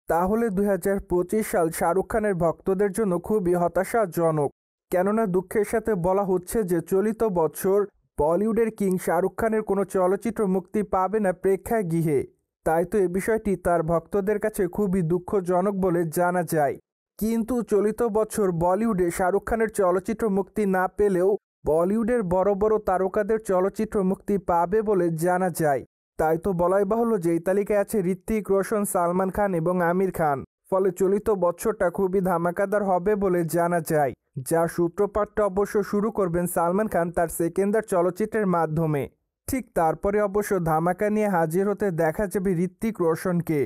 তাহলে ২০২৫ সাল শাহরুখ খানের ভক্তদের জন্য খুবই হতাশাজনক। কেননা দুঃখের সাথে বলা হচ্ছে যে চলিত বছর বলিউডের কিং শাহরুখ খানের কোনো চলচ্চিত্র মুক্তি পাবে না প্রেক্ষাগৃহে। তাই তো এ বিষয়টি তার ভক্তদের কাছে খুবই দুঃখজনক বলে জানা যায়। কিন্তু চলিত বছর বলিউডে শাহরুখ খানের চলচ্চিত্র মুক্তি না পেলেও বলিউডের বড় বড় তারকাদের চলচ্চিত্র মুক্তি পাবে বলে জানা যায়। তাই তো বলাই বাহুল্য যে এই তালিকায় আছে ঋত্বিক রোশন, সালমান খান এবং আমির খান। ফলে চলিত বছরটা খুবই ধামাকাদার হবে বলে জানা যায়, যার সূত্রপাতটা অবশ্য শুরু করবেন সালমান খান তার সেকেন্দার চলচ্চিত্রের মাধ্যমে। ঠিক তারপরে অবশ্য ধামাকা নিয়ে হাজির হতে দেখা যাবে ঋত্বিক রোশনকে।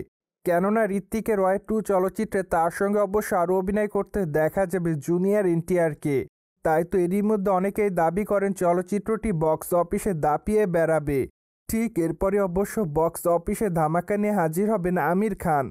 কেননা ঋত্বিকের রয় 2 চলচ্চিত্রে তার সঙ্গে অবশ্য আরও অভিনয় করতে দেখা যাবে জুনিয়র এনটিআরকে। তাই তো এরই মধ্যে অনেকেই দাবি করেন চলচ্চিত্রটি বক্স অফিসে দাপিয়ে বেড়াবে। ঠিক এরপরে অবশ্য বক্স অফিসে ধামাকা নিয়ে হাজির হবেন আমির খান।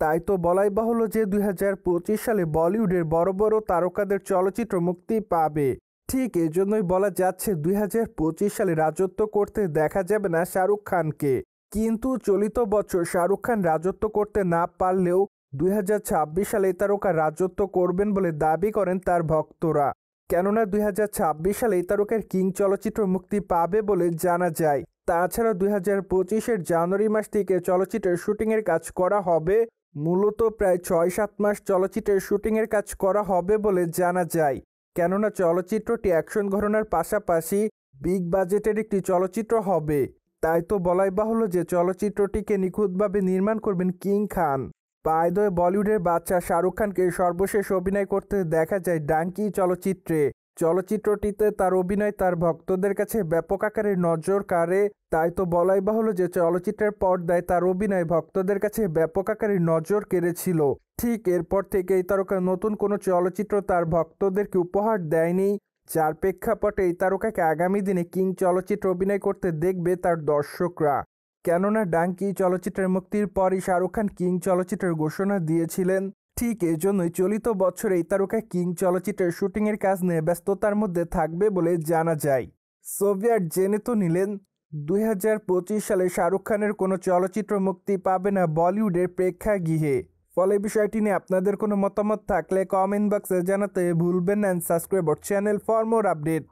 তাই তো বলাই বাহুল্য যে ২০২৫ সালে বলিউডের বড় বড় তারকাদের চলচ্চিত্র মুক্তি পাবে। ঠিক এজন্যই বলা যাচ্ছে ২০২৫ সালে রাজত্ব করতে দেখা যাবে না শাহরুখ খানকে। কিন্তু চলিত বছর শাহরুখ খান রাজত্ব করতে না পারলেও ২০২৬ সালে এই তারকা রাজত্ব করবেন বলে দাবি করেন তার ভক্তরা। কেননা ২০২৬ সালে এই তারকার কিং চলচ্চিত্র মুক্তি পাবে বলে জানা যায়। তাছাড়া ২০২৫-এর জানুয়ারি মাস থেকে চলচ্চিত্রের শুটিংয়ের কাজ করা হবে। মূলত প্রায় ৬-৭ মাস চলচ্চিত্রের শুটিংয়ের কাজ করা হবে বলে জানা যায়। কেননা চলচ্চিত্রটি অ্যাকশন ঘরানার পাশাপাশি বিগ বাজেটের একটি চলচ্চিত্র হবে। তাই তো বলাই বাহুল্য যে চলচ্চিত্রটিকে নিখুঁতভাবে নির্মাণ করবেন king Khan. By the way, বলিউডের বাদশা শাহরুখ খানকে সর্বশেষ অভিনয় করতে দেখা যায় ডাঙ্কি চলচ্চিত্রে। চলচ্চিত্রটিতে তার অভিনয় তার ভক্তদের কাছে ব্যাপক আকারে নজর কাড়ে। তাই তো বলাই বাহুল্য যে চলচ্চিত্রের পর্দায় তার অভিনয় ভক্তদের কাছে ব্যাপক আকারে নজর কেড়েছিল। ঠিক এরপর থেকে এই তারকা নতুন কোনো চলচ্চিত্র তার ভক্তদেরকে উপহার দেয়নি, যার প্রেক্ষাপটে এই তারকাকে আগামী দিনে কিং চলচ্চিত্র অভিনয় করতে দেখবে তার দর্শকরা। কেননা ডাঙ্কি চলচ্চিত্রের মুক্তির পরই শাহরুখ খান কিং চলচ্চিত্রের ঘোষণা দিয়েছিলেন। ঠিক এজন্যই চলিত বছর এই তারকা কিং চলচ্চিত্রের শুটিংয়ের কাজ নিয়ে ব্যস্ততার মধ্যে থাকবে বলে জানা যায়। সোভিয়েট জেনে তো নিলেন ২০২৫ সালে শাহরুখ খানের কোনো চলচ্চিত্র মুক্তি পাবে না বলিউডের প্রেক্ষাগৃহে। ফলে বিষয়টি নিয়ে আপনাদের কোনো মতামত থাকলে কমেন্ট বক্সে জানাতে ভুলবেন না। Subscribe our channel for more update.